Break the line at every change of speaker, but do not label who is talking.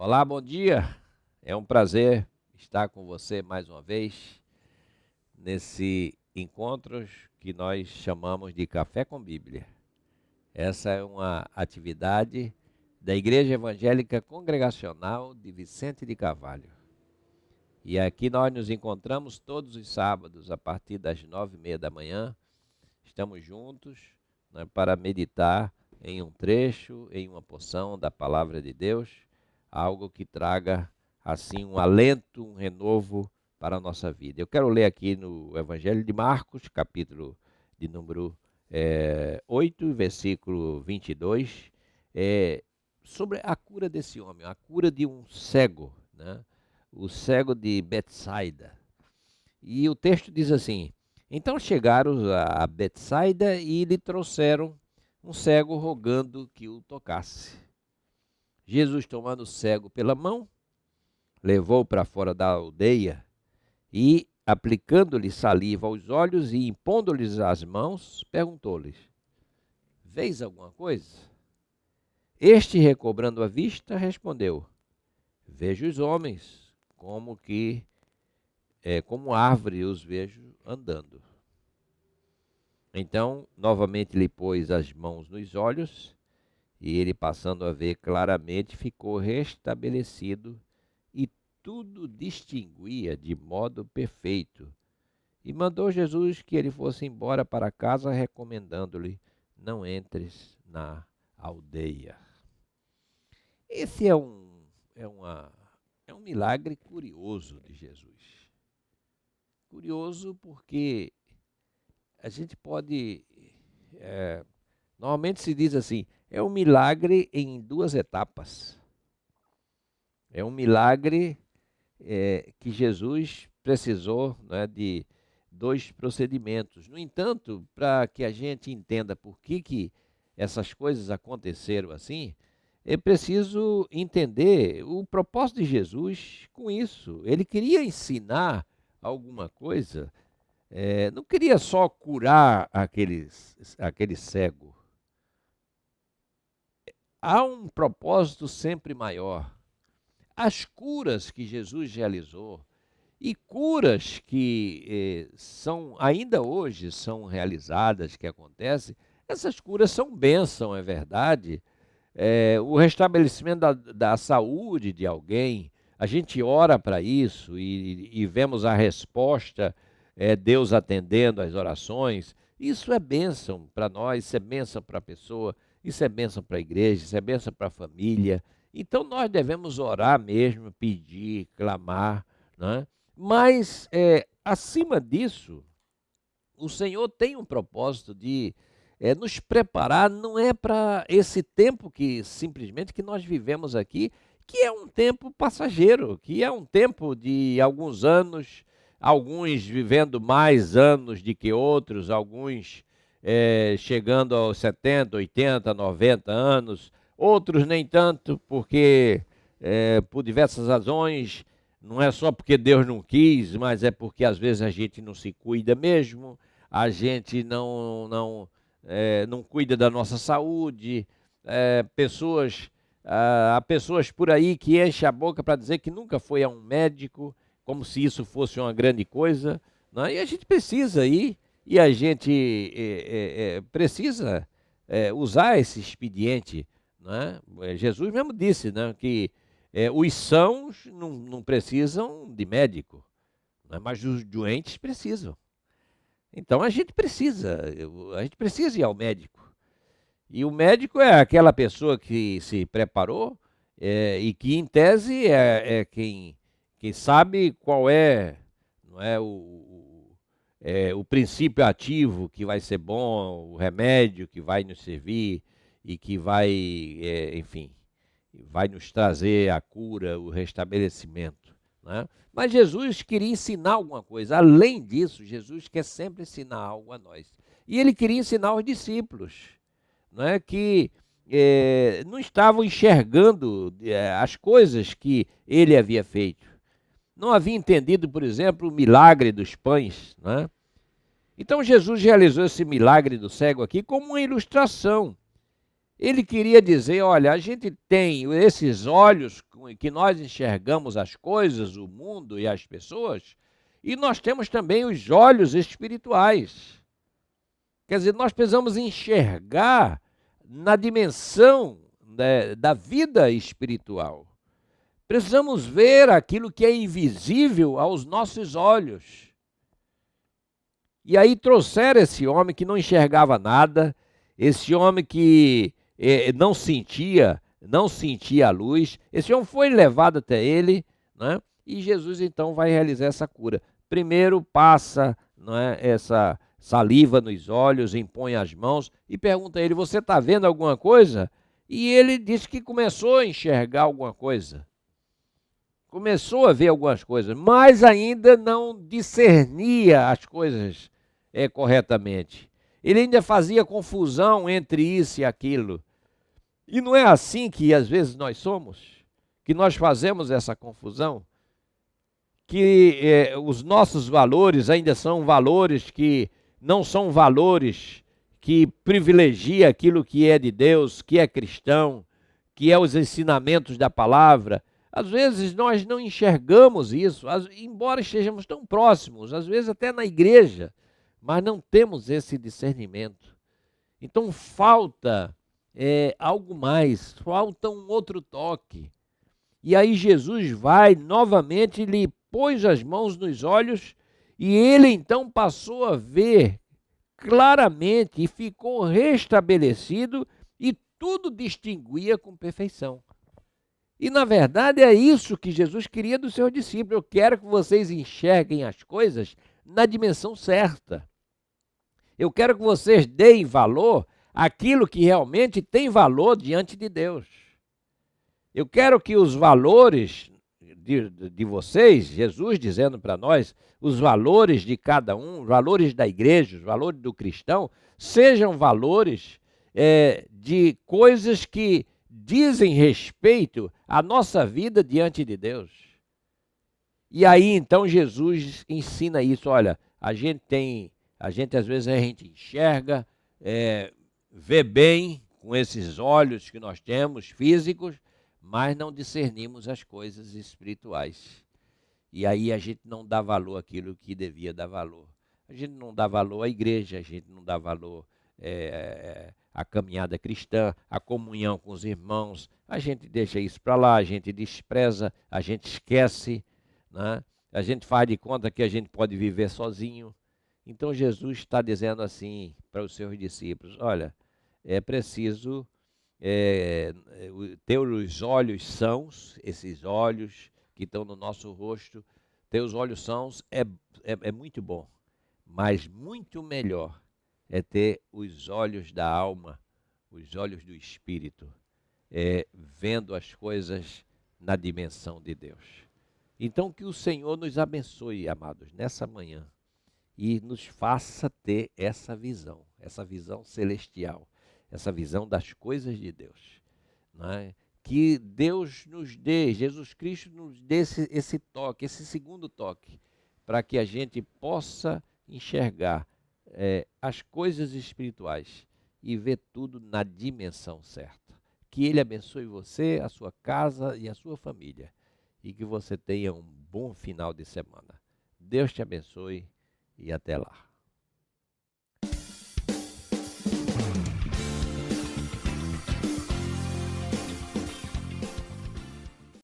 Olá, bom dia. É um prazer estar com você mais uma vez nesse encontro que nós chamamos de Café com Bíblia. Essa é uma atividade da Igreja Evangélica Congregacional de Vicente de Carvalho. E aqui nós nos encontramos todos os sábados a partir das 9h30 da manhã. Estamos juntos, né, para meditar em um trecho, em uma porção da Palavra de Deus, algo que traga assim um alento, um renovo para a nossa vida. Eu quero ler aqui no Evangelho de Marcos, capítulo de número 8, versículo 22, sobre a cura desse homem, a cura de um cego, né? O cego de Betsaida. E o texto diz assim: então chegaram a Betsaida e lhe trouxeram um cego rogando que o tocasse. Jesus, tomando o cego pela mão, levou-o para fora da aldeia e, aplicando-lhe saliva aos olhos e impondo-lhes as mãos, perguntou-lhes: vês alguma coisa? Este, recobrando a vista, respondeu: vejo os homens, como árvore os vejo andando. Então, novamente lhe pôs as mãos nos olhos, e ele, passando a ver claramente, ficou restabelecido e tudo distinguia de modo perfeito. E mandou Jesus que ele fosse embora para casa, recomendando-lhe: não entres na aldeia. Esse é um milagre curioso de Jesus. Curioso porque a gente pode... normalmente se diz assim, é um milagre em duas etapas. É um milagre que Jesus precisou, né, de dois procedimentos. No entanto, para que a gente entenda por que essas coisas aconteceram assim, é preciso entender o propósito de Jesus com isso. Ele queria ensinar alguma coisa, não queria só curar aquele cego. Há um propósito sempre maior. As curas que Jesus realizou e curas que ainda hoje são realizadas, que acontecem, essas curas são bênção, é verdade. O restabelecimento da saúde de alguém, a gente ora para isso e vemos a resposta, Deus atendendo às orações. Isso é bênção para nós, isso é bênção para a pessoa, isso é bênção para a igreja, isso é bênção para a família. Então nós devemos orar mesmo, pedir, clamar, né? Mas, acima disso, o Senhor tem um propósito de nos preparar, não é para esse tempo que simplesmente que nós vivemos aqui, que é um tempo passageiro, que é um tempo de alguns anos, alguns vivendo mais anos do que outros, alguns chegando aos 70, 80, 90 anos, outros nem tanto, porque por diversas razões, não é só porque Deus não quis, mas é porque às vezes a gente não se cuida mesmo, a gente não cuida da nossa saúde. Há pessoas por aí que enchem a boca para dizer que nunca foi a um médico, como se isso fosse uma grande coisa, né? E a gente precisa ir, e a gente precisa usar esse expediente, né? Jesus mesmo disse, né, que os sãos não precisam de médico, né, mas os doentes precisam. Então a gente precisa ir ao médico. E o médico é aquela pessoa que se preparou e que, em tese, é quem sabe qual não é, o princípio ativo que vai ser bom, o remédio que vai nos servir e que vai, enfim, vai nos trazer a cura, o restabelecimento, né? Mas Jesus queria ensinar alguma coisa. Além disso, Jesus quer sempre ensinar algo a nós. E ele queria ensinar aos discípulos, né, que não estavam enxergando as coisas que ele havia feito. Não havia entendido, por exemplo, o milagre dos pães, né? Então Jesus realizou esse milagre do cego aqui como uma ilustração. Ele queria dizer, olha, a gente tem esses olhos com que nós enxergamos as coisas, o mundo e as pessoas, e nós temos também os olhos espirituais. Quer dizer, nós precisamos enxergar na dimensão, né, da vida espiritual. Precisamos ver aquilo que é invisível aos nossos olhos. E aí trouxeram esse homem que não enxergava nada, esse homem que não sentia a luz. Esse homem foi levado até ele, né? E Jesus então vai realizar essa cura. Primeiro passa, não é, essa saliva nos olhos, impõe as mãos e pergunta a ele, você está vendo alguma coisa? E ele disse que começou a enxergar alguma coisa. Começou a ver algumas coisas, mas ainda não discernia as coisas corretamente. Ele ainda fazia confusão entre isso e aquilo. E não é assim que às vezes nós somos, que nós fazemos essa confusão, que os nossos valores ainda são valores que não são valores que privilegiam aquilo que é de Deus, que é cristão, que é os ensinamentos da palavra. Às vezes nós não enxergamos isso, embora estejamos tão próximos, às vezes até na igreja, mas não temos esse discernimento. Então falta algo mais, falta um outro toque. E aí Jesus vai novamente, lhe pôs as mãos nos olhos e ele então passou a ver claramente e ficou restabelecido e tudo distinguia com perfeição. E na verdade é isso que Jesus queria dos seus discípulos. Eu quero que vocês enxerguem as coisas na dimensão certa. Eu quero que vocês deem valor àquilo que realmente tem valor diante de Deus. Eu quero que os valores de vocês, Jesus dizendo para nós, os valores de cada um, os valores da igreja, os valores do cristão, sejam valores de coisas que dizem respeito à nossa vida diante de Deus. E aí então Jesus ensina isso, olha, a gente às vezes a gente enxerga, vê bem com esses olhos que nós temos, físicos, mas não discernimos as coisas espirituais. E aí a gente não dá valor àquilo que devia dar valor. A gente não dá valor à igreja, a gente não dá valor à caminhada cristã, à comunhão com os irmãos. A gente deixa isso para lá, a gente despreza, a gente esquece, né? A gente faz de conta que a gente pode viver sozinho. Então Jesus está dizendo assim para os seus discípulos, olha, é preciso ter os olhos sãos, esses olhos que estão no nosso rosto, ter os olhos sãos é muito bom, mas muito melhor é ter os olhos da alma, os olhos do espírito, vendo as coisas na dimensão de Deus. Então que o Senhor nos abençoe, amados, nessa manhã e nos faça ter essa visão celestial, essa visão das coisas de Deus, né? Que Deus nos dê, Jesus Cristo nos dê esse toque, esse segundo toque, para que a gente possa enxergar as coisas espirituais e ver tudo na dimensão certa. Que Ele abençoe você, a sua casa e a sua família, e que você tenha um bom final de semana. Deus te abençoe e até lá.